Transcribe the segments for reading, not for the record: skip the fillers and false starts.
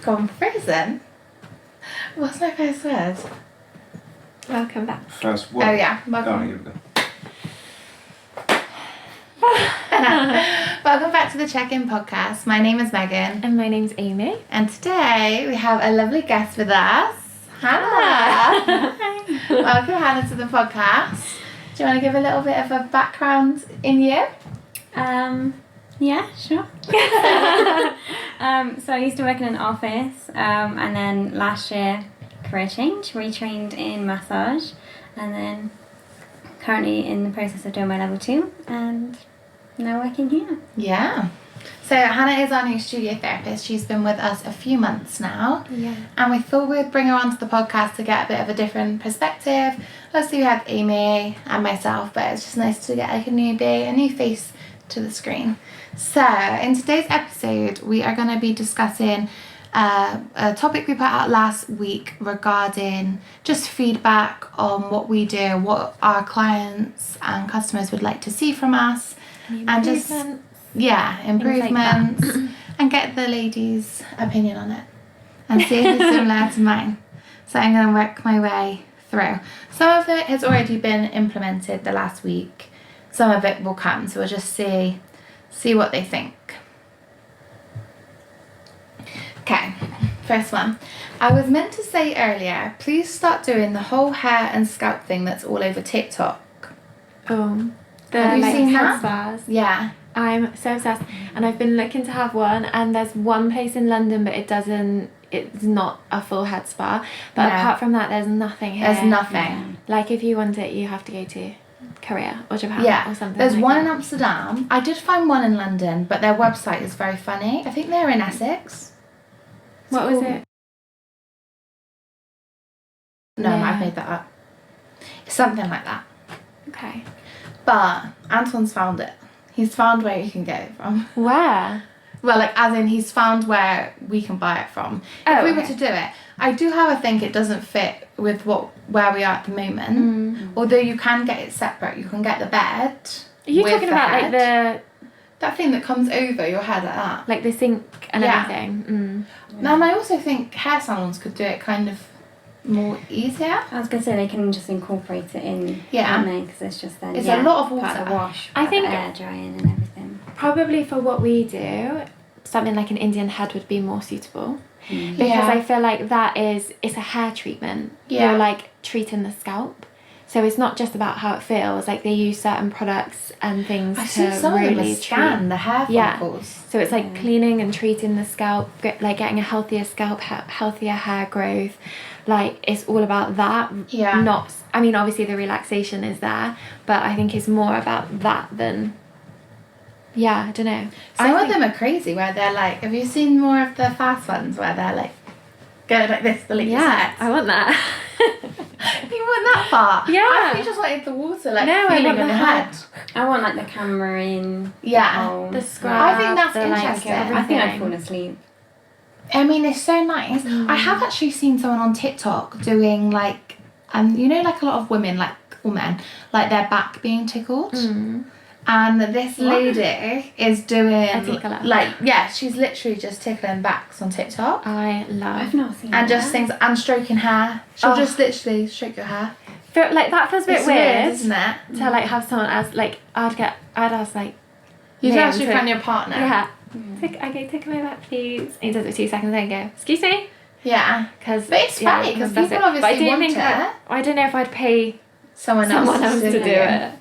gone frozen. What's my first word? Welcome back. First word. Oh yeah, Oh, welcome. here we go. Welcome back to the Check-In Podcast. My name is Megan. And my name's Amy. And today we have a lovely guest with us, Hannah. Welcome, Hannah, to the podcast. Do you want to give a little bit of a background in you? Yeah, sure. So I used to work in an office, and then last year, career change, retrained in massage, and then currently in the process of doing my level 2, and now working here. Yeah. So Hannah is our new studio therapist. She's been with us a few months now. Yeah. And we thought we'd bring her onto the podcast to get a bit of a different perspective. Obviously we have Amy and myself, but it's just nice to get like a newbie, a new face to the screen. So in today's episode, we are going to be discussing a topic we put out last week regarding just feedback on what we do, what our clients and customers would like to see from us. And just, improvements, and get the ladies' opinion on it and see if it's similar to mine. So I'm going to work my way through. Some of it has already been implemented the last week. Some of it will come, so we'll just see what they think. Okay, first one. I was meant to say earlier, please start doing the whole hair and scalp thing that's all over TikTok. Oh. The Have you seen head that? spas. Yeah. I'm so obsessed. And I've been looking to have one, and there's one place in London, but it's not a full head spa. But No. apart from that, there's nothing here. There's nothing. Like if you want it, you have to go to Korea or Japan Yeah, or something. there's like one that. in Amsterdam. I did find one in London, but their website is very funny. I think they're in Essex. What was it? No, Yeah. I've made that up. Something like that. Okay. But Antoine's found it. He's found where you can get it from. Where? Well, like as in he's found where we can buy it from. If we were to do it, I do however think it doesn't fit with where we are at the moment. Although you can get it separate. You can get the bed. Are you with talking the about head. That thing that comes over your head like that. like the sink and Yeah. everything? And I also think hair salons could do it kind of more easier. I was going to say they can just incorporate it in, Yeah. because it's just then It's a lot of part of water. the wash, I part of think- the air drying and everything. Probably for what we do, something like an Indian head would be more suitable. Because Yeah. I feel like it's a hair treatment. Yeah. You're like treating the scalp. So it's not just about how it feels. Like they use certain products and things I've to seen some of them really scan the hair Yeah. follicles. So it's like cleaning and treating the scalp, like getting a healthier scalp, healthier hair growth. Like it's all about that. Yeah. Not, I mean, obviously the relaxation is there, but I think it's more about that than, I don't know. Some of them are crazy where they're like, have you seen more of the fast ones where they're like going like this, the ladies' Yeah, heads? I want that. You went that far? Yeah. I think you just wanted the water like No, I feeling want on the your head. I want like the camera in. Yeah. The scrub. I think that's the, like, interesting. I think I'd everything. fall asleep. I mean, it's so nice. I have actually seen someone on TikTok doing like, you know, like a lot of women, like, or men, like their back being tickled. And this lady is doing, A tickler. like, yeah, she's literally just tickling backs on TikTok. I love. I've not seen And that. just things, and stroking hair. She'll Oh. just literally stroke your hair. Feel like that feels a bit It's weird, isn't it? to like have someone else, like I'd ask like, You'd him actually to- find your partner. yeah, tickle my back please. And he does it 2 seconds and then go, excuse me, Yeah. because But it's funny, 'cause people obviously want it. I don't know if I'd pay Someone else to do it.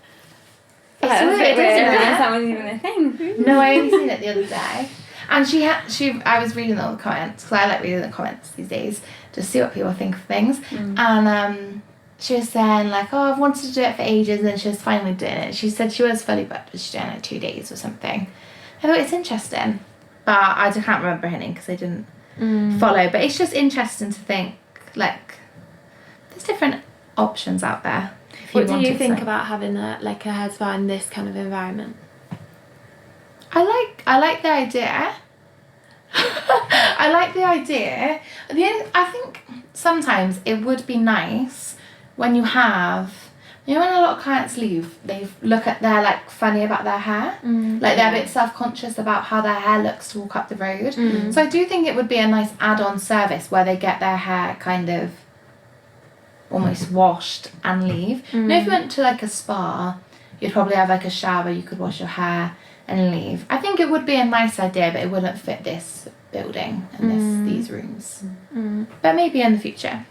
It's That's a weird, bit isn't I didn't it? realise that was even a thing. No, I only seen it the other day. And I was reading all the comments, because I like reading the comments these days, to see what people think of things. And she was saying like, oh, I've wanted to do it for ages, and then she was finally doing it. She said she was fully booked, but she's doing it like 2 days or something. I thought it's interesting. But I just can't remember her name because I didn't follow. But it's just interesting to think, like, there's different options out there. if What do you wanted think to. about having a head spa in this kind of environment? I like the idea. I like the idea. I think sometimes it would be nice when you have You know when a lot of clients leave, they're like funny about their hair. Like they're a bit self-conscious about how their hair looks to walk up the road. So I do think it would be a nice add-on service where they get their hair kind of almost washed and leave. You know, if you went to like a spa, you'd probably have like a shower, you could wash your hair and leave. I think it would be a nice idea, but it wouldn't fit this building and these rooms. But maybe in the future.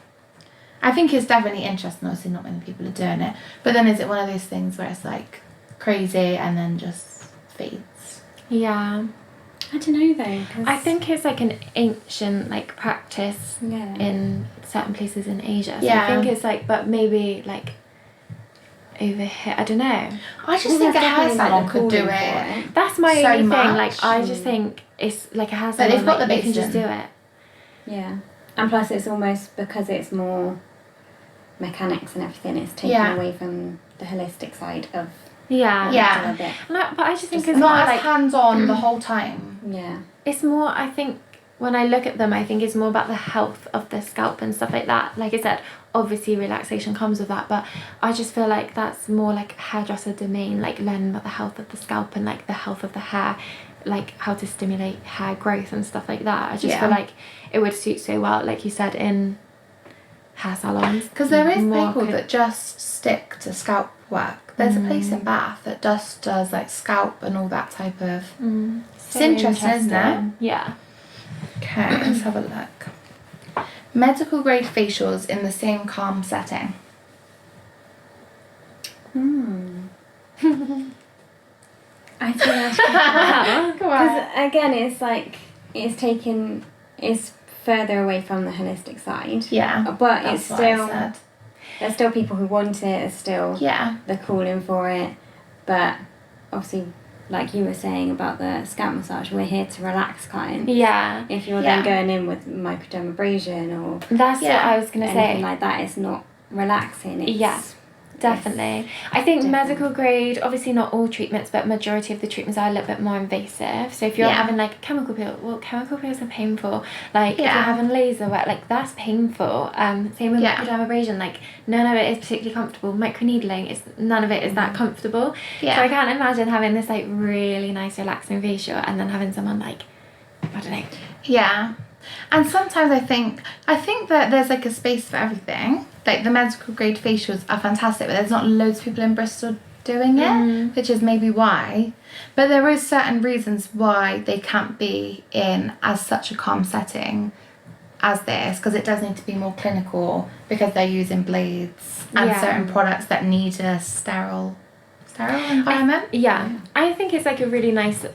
I think it's definitely interesting. Obviously not many people are doing it, but then is it one of those things where it's like crazy and then just fades? Yeah, I don't know though. 'Cause I think it's like an ancient like practice in certain places in Asia. So I think it's like, but maybe like over here, I don't know. I just think a hair salon could do it. That's my so only thing. much. Like I just think it's like a hair But salon. they've got like, the they can just do basin. it. Yeah, and plus it's almost because it's more mechanics and everything. It's taken away from the holistic side of Yeah. Yeah. it. But I just think It's it's more not as like hands-on the whole time. Yeah. it's more. I think when I look at them, I think it's more about the health of the scalp and stuff like that. Like I said, obviously relaxation comes with that, but I just feel like that's more like hairdresser domain, like learning about the health of the scalp and like the health of the hair, like how to stimulate hair growth and stuff like that. I just feel like it would suit so well, like you said, in hair salons. Because there is More people could- that just stick to scalp work. There's a place in Bath that just does like scalp and all that type of... So interesting, isn't it? interesting. Yeah. Okay, let's have a look. Medical grade facials in the same calm setting. I think that's because again, it's like it's further away from the holistic side. Yeah, but that's it's what I still said. there's still people who want it. There's still they're calling for it, but obviously, like you were saying about the scalp massage, we're here to relax clients. Yeah. If you're then going in with microdermabrasion or That's what I was gonna anything say. like that, it's not relaxing. It's, Definitely. I think medical grade, obviously not all treatments, but majority of the treatments are a little bit more invasive. So if you're having like chemical peel, well, chemical peels are painful. Like if you're having laser work, like that's painful. Same with microdermabrasion, like none of it is particularly comfortable. Microneedling, none of it is that comfortable. So I can't imagine having this like really nice relaxing facial and then having someone like, I don't know. Yeah. And sometimes I think that there's like a space for everything. Like the medical grade facials are fantastic, but there's not loads of people in Bristol doing it, which is maybe why. But there is certain reasons why they can't be in as such a calm setting as this, because it does need to be more clinical because they're using blades and certain products that need a sterile environment. I think it's like a really nice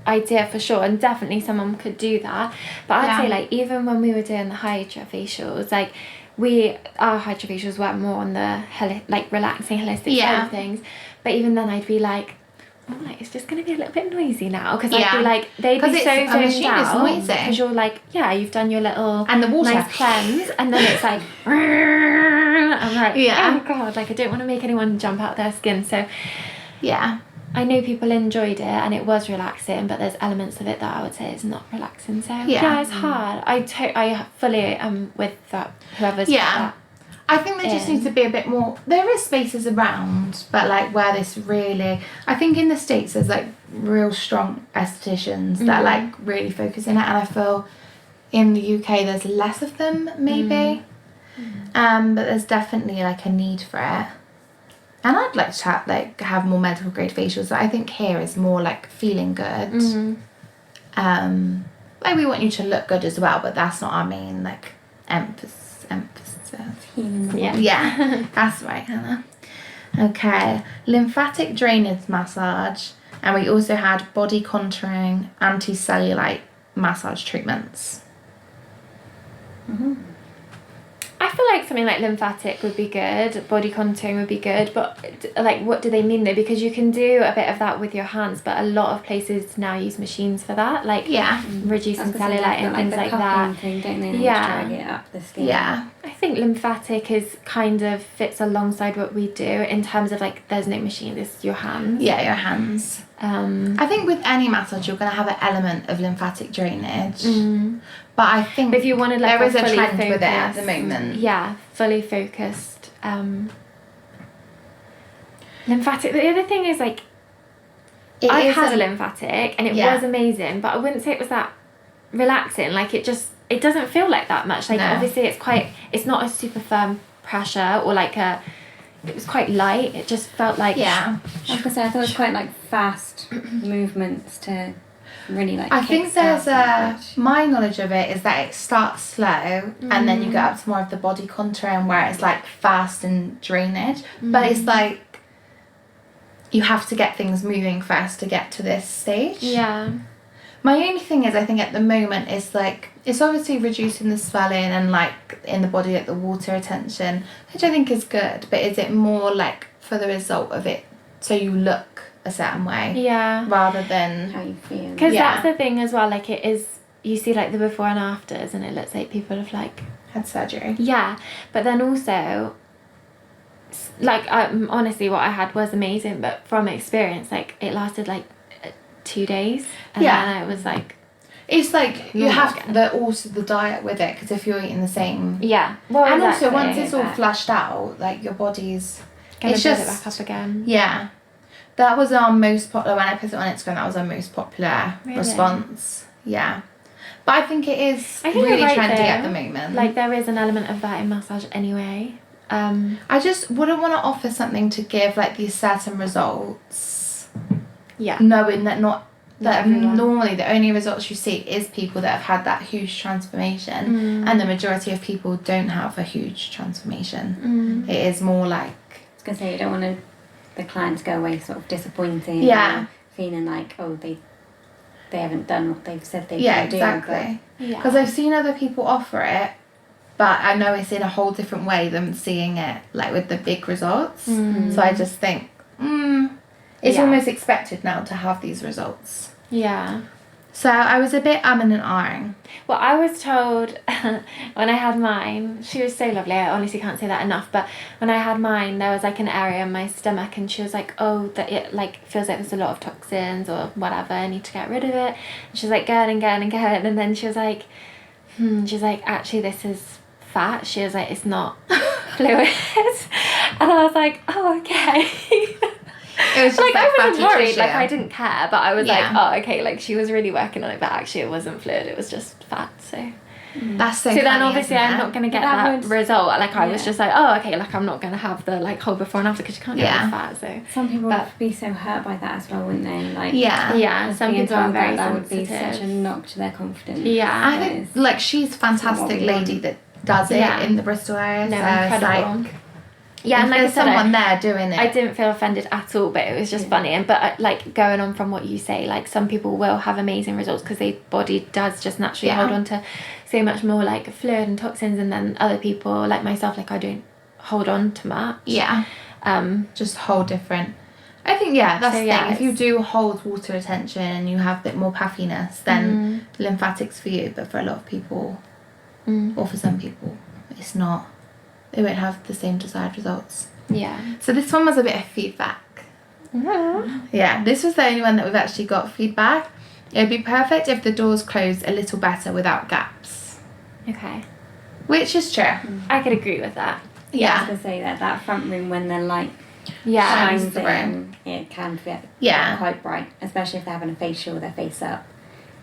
idea for sure, and definitely someone could do that. But I'd say like even when we were doing the hydra facials, like our hydra facials were more on the like relaxing holistic side of things. But even then I'd be like, oh, like it's just gonna be a little bit noisy now, because I'd be like, they'd be so zoned out because you're like, you've done your little and the water nice cleanse, and then it's like I'm like, oh god, like I don't want to make anyone jump out their skin. So I know people enjoyed it and it was relaxing, but there's elements of it that I would say is not relaxing. So it's hard. I fully am with that. Whoever's got that. I think there just needs to be a bit more. There is spaces around, but like where this really, I think in the States there's like real strong estheticians that like really focus in it, and I feel in the UK there's less of them maybe. But there's definitely like a need for it. And I'd like to have more medical grade facials. I think here is more like feeling good. Like we want you to look good as well, but that's not our main like emphasis. Yeah, that's right, Hannah. Okay, lymphatic drainage massage, and we also had body contouring, anti-cellulite massage treatments. I feel like something like lymphatic would be good, body contouring would be good, but like what do they mean though? Because you can do a bit of that with your hands, but a lot of places now use machines for that, like reducing cellulite and things like that. Thing, don't they? Drag it up the skin. Yeah, I think lymphatic is kind of fits alongside what we do in terms of like there's no machine, it's your hands. Yeah, your hands. I think with any massage you're going to have an element of lymphatic drainage. But I think if you wanted like there is a trend focused, with it at the moment. Yeah, fully focused Lymphatic. The other thing is like, I've had a lymphatic and it was amazing, but I wouldn't say it was that relaxing. Like it doesn't feel like that much. Like obviously it's not a super firm pressure or like it was quite light. It just felt like I was gonna say, I thought it was quite like fast movements to really like. I think there's my knowledge of it is that it starts slow and then you get up to more of the body contouring where it's like fast and drainage, but it's like you have to get things moving first to get to this stage. Yeah. My only thing is, I think at the moment is like, it's obviously reducing the swelling and like in the body, like the water retention, which I think is good, but is it more like for the result of it so you look a certain way? Yeah. Rather than how you feel. Because that's the thing as well, like it is, you see like the before and afters and it looks like people have like had surgery. Yeah, but then also like honestly what I had was amazing, but from experience like it lasted like 2 days and then it was like it's like you have also the diet with it, because if you're eating the same well, and exactly. also once it's all flushed out, like your body's gonna it's build just it back up again. That was our most popular, when I put it on Instagram, that was our most popular response. But I think it is really trendy at the moment. Like there is an element of that in massage anyway. I just wouldn't want to offer something to give like these certain results. Knowing that normally the only results you see is people that have had that huge transformation, and the majority of people don't have a huge transformation. It is more like, I was gonna say, you don't want the client to go away sort of disappointed. Feeling like they haven't done what they've said they can do. Exactly. Because I've seen other people offer it, but I know it's in a whole different way than seeing it like with the big results. So I just think, it's almost expected now to have these results. So I was a bit and ahhing. Well, I was told when I had mine, she was so lovely, I honestly can't say that enough, but when I had mine there was like an area in my stomach and she was like, that it like feels like there's a lot of toxins or whatever, I need to get rid of it. And she was like going, and then she was like actually this is fat. She was like, it's not fluid. And I was like, oh okay. It was just like I wasn't worried, tissue. like I didn't care, but I was like, oh okay, like she was really working on it, but actually it wasn't fluid, it was just fat. So that's so then funny, obviously I'm not going to get that result. Like I was just like, oh okay, like I'm not going to have the like whole before and after because you can't get the fat. So some people would be so hurt by that as well, wouldn't they? Like some people are very that sensitive. would be such a knock to their confidence. I think like she's a fantastic lady that does it in the Bristol area. No, so incredible. Like, and like there's someone there doing it. I didn't feel offended at all, but it was just funny. And but like going on from what you say, like some people will have amazing results because their body does just naturally hold on to so much more like fluid and toxins, and then other people like myself, like I don't hold on to much. Just whole different. I think that's the thing. If you do hold water retention and you have a bit more puffiness, then lymphatics for you, but for a lot of people or for some people it's not. They won't have the same desired results. So this one was a bit of feedback. This was the only one that we've actually got feedback. It would be perfect if the doors closed a little better without gaps. Okay. Which is true. I could agree with that. I was going to say that front room when the light shines in, it can feel quite bright, especially if they're having a facial with their face up.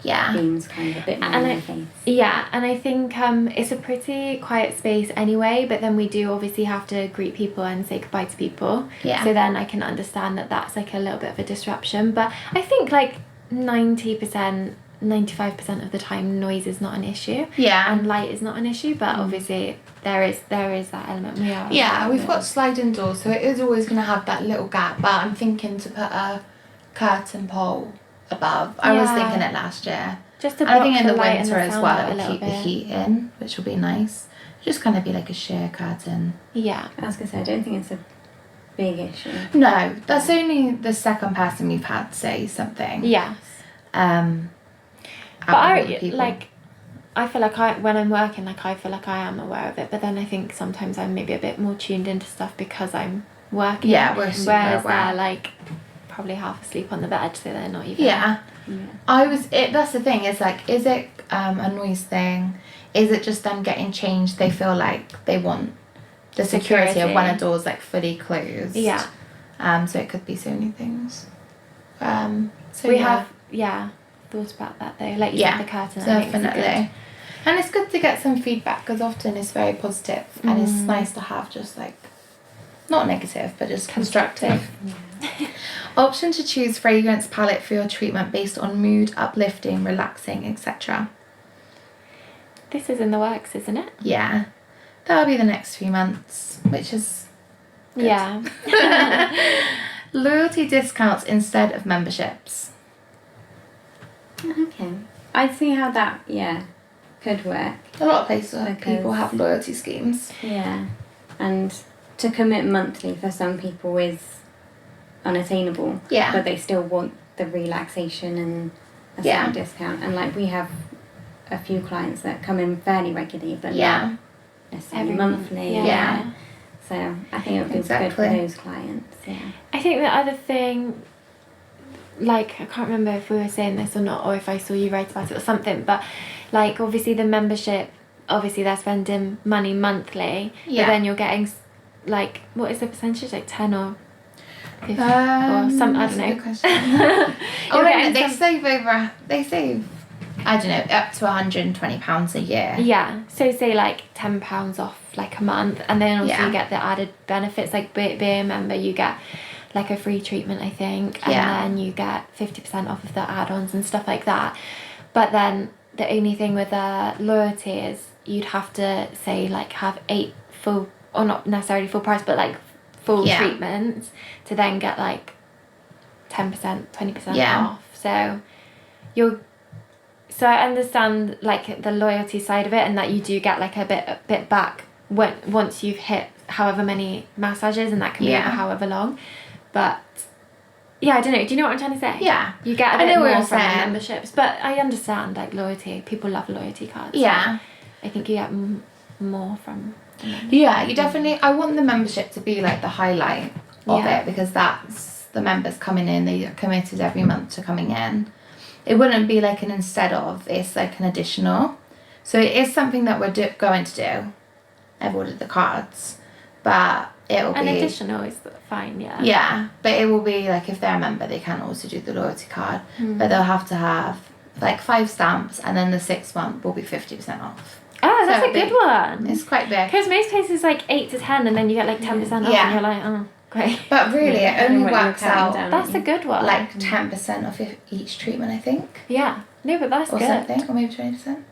Beams kind of a bit more in their face. And I think it's a pretty quiet space anyway, but then we do obviously have to greet people and say goodbye to people. So then I can understand that that's like a little bit of a disruption, but I think like 90%, 95% of the time noise is not an issue. And light is not an issue, but obviously there is that element. We've got sliding doors, so it is always going to have that little gap, but I'm thinking to put a curtain pole above. I was thinking it last year. Just to I think in the light winter and the as well, sound it'll keep the heat in, which will be nice. Just kind of be like a sheer curtain. I was going to say, I don't think it's a big issue. No, that's only the second person we've had say something. But I feel like when I'm working, like I feel like I am aware of it, but then I think sometimes I'm maybe a bit more tuned into stuff because I'm working. We're super whereas aware. they're like probably half asleep on the bed, so they're not even. That's the thing, is like, is it a noise thing? Is it just them getting changed? They feel like they want the security of when a door's like fully closed. So it could be so many things. So we have thought about that though, like you said, the curtain. Definitely. And it's good to get some feedback because often it's very positive and it's nice to have just like, not negative, but just constructive. Option to choose fragrance palette for your treatment based on mood, uplifting, relaxing, etc. This is in the works, isn't it? Yeah. That'll be the next few months, which is good. Yeah. Loyalty discounts instead of memberships. Okay. I see how that, could work. A lot of places people have loyalty schemes. Yeah. And to commit monthly for some people is unattainable. Yeah. But they still want the relaxation and a certain discount. And like we have a few clients that come in fairly regularly, but not necessarily monthly. Yeah. So I think it would be good for those clients. Yeah. I think the other thing, like, I can't remember if we were saying this or not, or if I saw you write about it or something, but like obviously the membership, obviously they're spending money monthly, but then you're getting like, what is the percentage, like 10 or 50 or some, I don't know. Good question. They save I don't know, up to £120 a year. Yeah, so say like £10 off like a month, and then also you get the added benefits, like being a member, you get like a free treatment, I think, and then you get 50% off of the add-ons and stuff like that. But then the only thing with loyalty is you'd have to say like have 8 full, or not necessarily full price, but like full treatments to then get like 10%, 20% off. So I understand like the loyalty side of it, and that you do get like a bit back once you've hit however many massages, and that can be over however long. But I don't know. Do you know what I'm trying to say? Yeah. You get a bit more from the memberships, but I understand like loyalty. People love loyalty cards. Yeah. So I think you get more from. Yeah, you definitely. I want the membership to be like the highlight of it, because that's the members coming in. They are committed every month to coming in. It wouldn't be like an instead of, it's like an additional. So it is something that we're going to do. I've ordered the cards, but it will be... An additional is fine, yeah. Yeah, but it will be like if they're a member, they can also do the loyalty card. But they'll have to have like 5 stamps, and then the 6th month will be 50% off. Oh, that's a good one. It's quite big. Because most places like 8 to 10, and then you get like 10% off, and you're like, oh, great. But really, it only works out. That's a good one. Like 10% off each treatment, I think. Yeah. No, but that's or good. Something, or maybe 20%.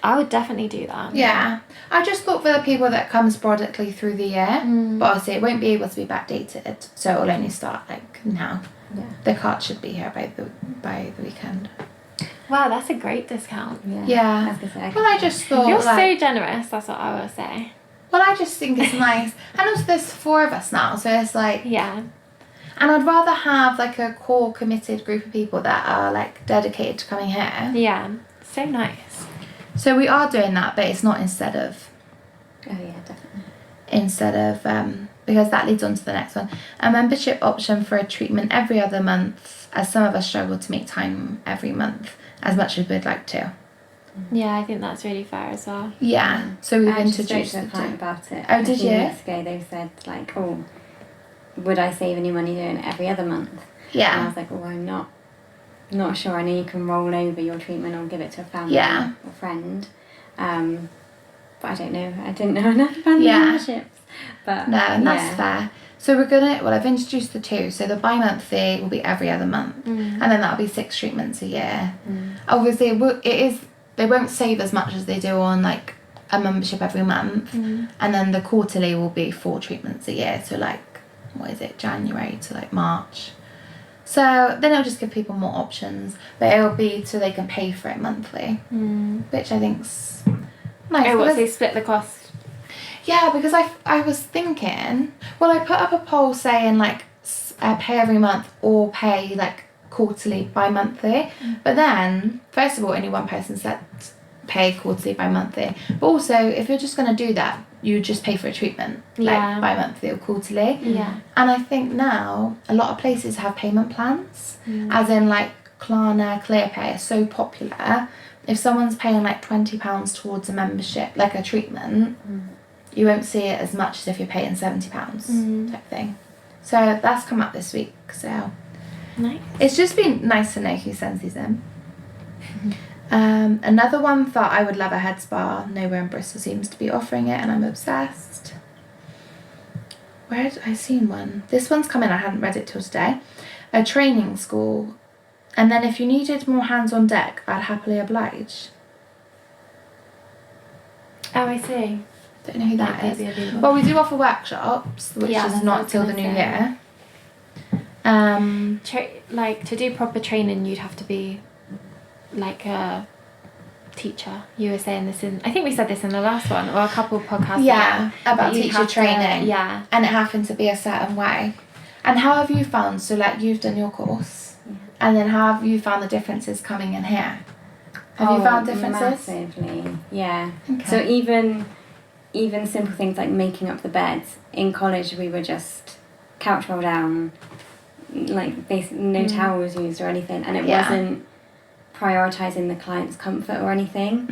I would definitely do that. Yeah. I just thought for the people that come sporadically through the year, but obviously it won't be able to be backdated, so it will only start like now. Yeah. The card should be here by the weekend. Wow, that's a great discount. Yeah. Well, I just thought... You're so generous, that's what I will say. Well, I just think it's nice. And also there's 4 of us now, so it's like... Yeah. And I'd rather have like a core committed group of people that are like dedicated to coming here. Yeah. So nice. So we are doing that, but it's not instead of. Oh yeah, definitely. Instead of, because that leads on to the next one. A membership option for a treatment every other month, as some of us struggle to make time every month as much as we'd like to. Yeah, I think that's really fair as well. Yeah. So we've introduced a client about it. Oh, did you? A few weeks ago, they said like, oh, would I save any money doing it every other month? Yeah. And I was like, well, I'm not sure. I know you can roll over your treatment or give it to a family or friend. But I don't know. I didn't know enough about the memberships. But no, and that's fair. So I've introduced the 2. So the bi-monthly will be every other month. And then that'll be 6 treatments a year. Obviously, they won't save as much as they do on like a membership every month. And then the quarterly will be 4 treatments a year. So like, what is it, January to like March. So then it'll just give people more options, but it'll be so they can pay for it monthly, which I think's nice. Oh, what, they split the cost? Yeah, because I was thinking, well, I put up a poll saying like pay every month or pay like quarterly, bi-monthly, but then first of all only one person said pay quarterly, bi-monthly, but also if you're just going to do that, you just pay for a treatment, like bi-monthly or quarterly. Yeah. And I think now a lot of places have payment plans, as in like Klarna, ClearPay are so popular. If someone's paying like £20 towards a membership, like a treatment, you won't see it as much as if you're paying £70 type thing. So that's come up this week. So Nice. it's just been nice to know who sends these in. Another one thought I would love a head spa. Nowhere in Bristol seems to be offering it, and I'm obsessed. Where had I seen one? This one's come in. I hadn't read it till today. A training school, and then if you needed more hands on deck, I'd happily oblige. Oh, I see. Don't know who that Like is. Well, we do offer workshops, which Yeah, is that's not what I till was the new gonna year. Like to do proper training, you'd have to be like a teacher. You were saying this in, I think we said this in the last one or a couple of podcasts Yeah, ago. about But you'd teacher have to- training. yeah. And it happened to be a certain way. And how have you found, so like you've done your course, and then how have you found the differences coming in here? Have you found differences? Massively, yeah. Okay. So even simple things like making up the beds. In college we were just couch roll down, like basically no towels used or anything, and it wasn't prioritising the client's comfort or anything.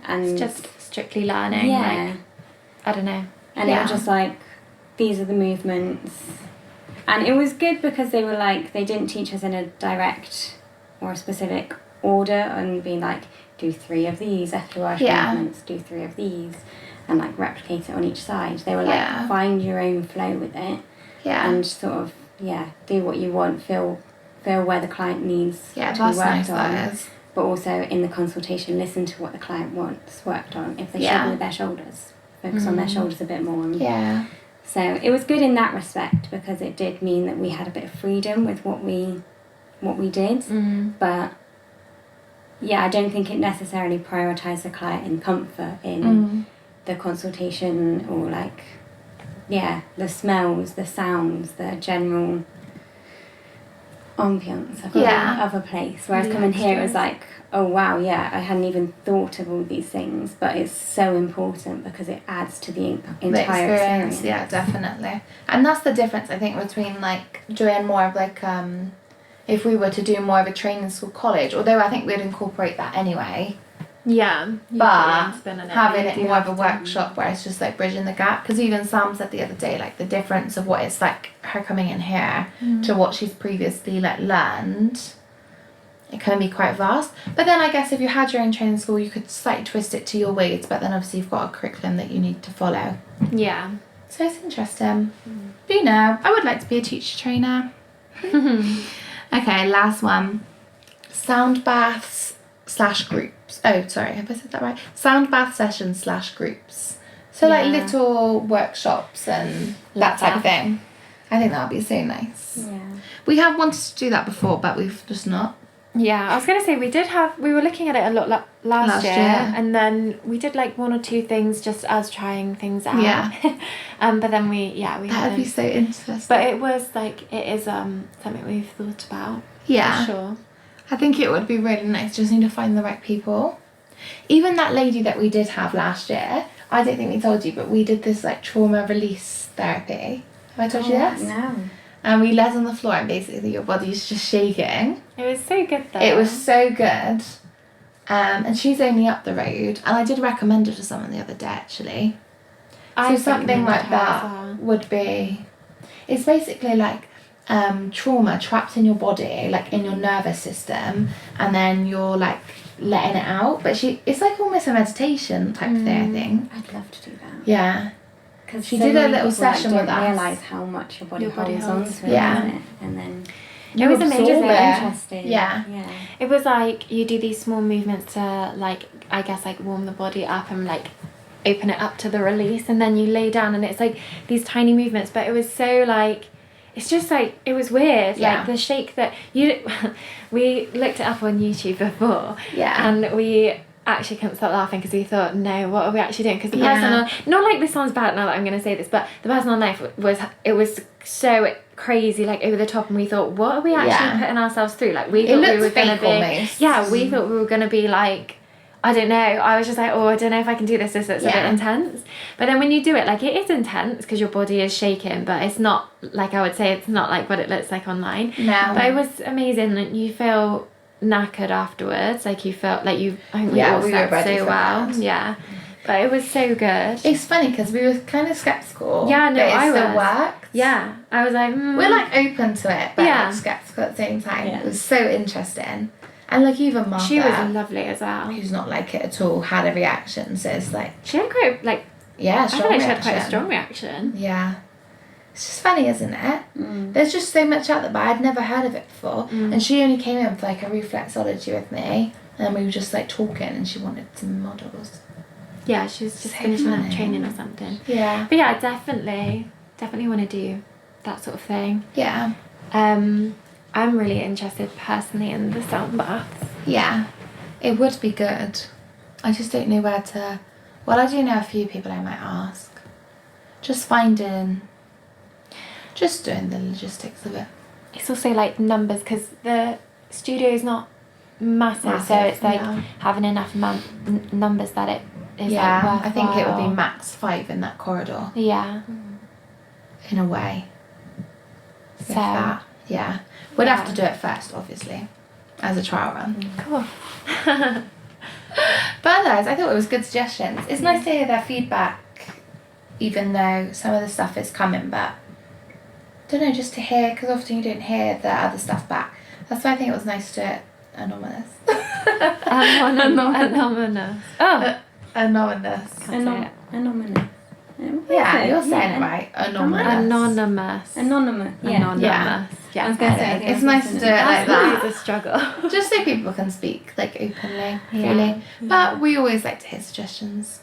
And It's just strictly learning. yeah. Like, I don't know. And it was just like, these are the movements. And it was good because they were like, they didn't teach us in a direct or a specific order and being like, do 3 of these FURH movements, do 3 of these, and like replicate it on each side. They were like, find your own flow with it. Yeah. And sort of, do what you want, feel where the client needs to be that's worked nice, on. that is. But also in the consultation, listen to what the client wants worked on. If they struggle with their shoulders, focus on their shoulders a bit more. Yeah. So it was good in that respect because it did mean that we had a bit of freedom with what we did. But yeah, I don't think it necessarily prioritised the client in comfort in the consultation or like, the smells, the sounds, the general ambience of a place. Whereas coming here it was like, oh wow, I hadn't even thought of all these things, but it's so important because it adds to the entire experience. Yeah, definitely. And that's the difference I think between like doing more of like if we were to do more of a training school college, although I think we'd incorporate that anyway. Yeah. But having it more of a workshop where it's just like bridging the gap, because even Sam said the other day like the difference of what it's like her coming in here to what she's previously like learned, it can be quite vast. But then I guess if you had your own training school you could slightly twist it to your ways, but then obviously you've got a curriculum that you need to follow. Yeah. So it's interesting. But you know, I would like to be a teacher trainer. Okay, last one. Sound baths / groups. Oh, sorry, have I said that right? Sound bath sessions / groups. So like little workshops and that type of thing. I think that would be so nice. Yeah. We have wanted to do that before, but we've just not. Yeah, I was going to say we were looking at it a lot last year, and then we did like 1 or 2 things just as trying things out. Yeah. But then we That would hadn't. be so interesting. But it was like, it is something we've thought about. Yeah. For sure. I think it would be really nice. Just need to find the right people. Even that lady that we did have last year, I don't think we told you, but we did this like trauma release therapy. Have I told you this? No. And we laid on the floor and basically your body's just shaking. It was so good though. It was so good. And she's only up the road. And I did recommend it to someone the other day actually. So something like that would be... It's basically like trauma trapped in your body, like in your nervous system. And then you're like letting it out. But it's like almost a meditation type thing, I think. I'd love to do that. Yeah. Because she did a little session with us. Don't realise how much your body holds on to it, yeah. doesn't it? And then It was amazing. Interesting. Yeah. It was like you do these small movements to like, I guess like warm the body up and like open it up to the release, and then you lay down and it's like these tiny movements, but it was so like, it's just like, it was weird. Yeah. Like the shake that we looked it up on YouTube before. Yeah. And we actually couldn't stop laughing because we thought, no, what are we actually doing? Because the person on, not like this sounds bad now that I'm going to say this, but the person on life was so crazy, like over the top, and we thought, what are we actually putting ourselves through? Like we thought we were going to be, we thought we were going to be like, I don't know, I was just like, oh, I don't know if I can do this looks a bit intense. But then when you do it, like it is intense because your body is shaking, but it's not, like I would say, it's not like what it looks like online. No. But it was amazing, and you feel knackered afterwards, like you felt like I think we all slept so well. Yeah, but it was so good. It's funny because we were kind of skeptical. Yeah, no, but it I still was. worked. Yeah, I was like, We're like open to it, but Yeah. like skeptical at the same time. Yeah. It was so interesting. And like even Martha, she was lovely as well. who's not like it at all, had a reaction. So it's like, She had quite yeah, I strong feel like she had reaction. quite a strong reaction. Yeah. It's just funny, isn't it? There's just so much out there, but I'd never heard of it before. And she only came in for like a reflexology with me, and we were just like talking, and she wanted some models. Yeah, she was just So finishing up funny. training or something. Yeah. But yeah, I definitely want to do that sort of thing. Yeah. I'm really interested personally in the sound baths. Yeah. It would be good. I just don't know where to. Well, I do know a few people I might ask. Just doing the logistics of it. It's also like numbers because the studio is not massive, so it's like having enough numbers that it is like worthwhile. I think it would be max 5 in that corridor. Yeah. In a way. If So that. Yeah. We'd have to do it first, obviously, as a trial run. cool. But otherwise, I thought it was good suggestions. It's nice to hear their feedback, even though some of the stuff is coming, but I don't know, just to hear, because often you don't hear the other stuff back. That's why I think it was nice to do it anonymous. Anonymous. Oh. Anonymous. Anonymous. Yeah, you're saying it right. Anonymous. Anonymous. Anonymous. Yeah. Anonymous. Yeah. I was going to say. It's nice to do it like that. It's a struggle. Just so people can speak like openly, Yeah. freely. But we always like to hear suggestions.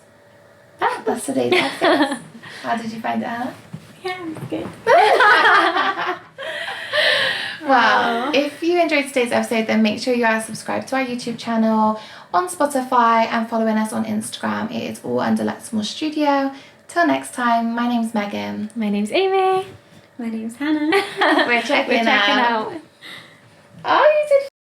That's today's episode. How did you find it out? Yeah, it's good. Well, if you enjoyed today's episode, then make sure you are subscribed to our YouTube channel, on Spotify, and following us on Instagram. It is all under Let's More Studio. Till next time, my name's Megan. My name's Amy. My name's Hannah. We're checking We're checking out. Oh, you did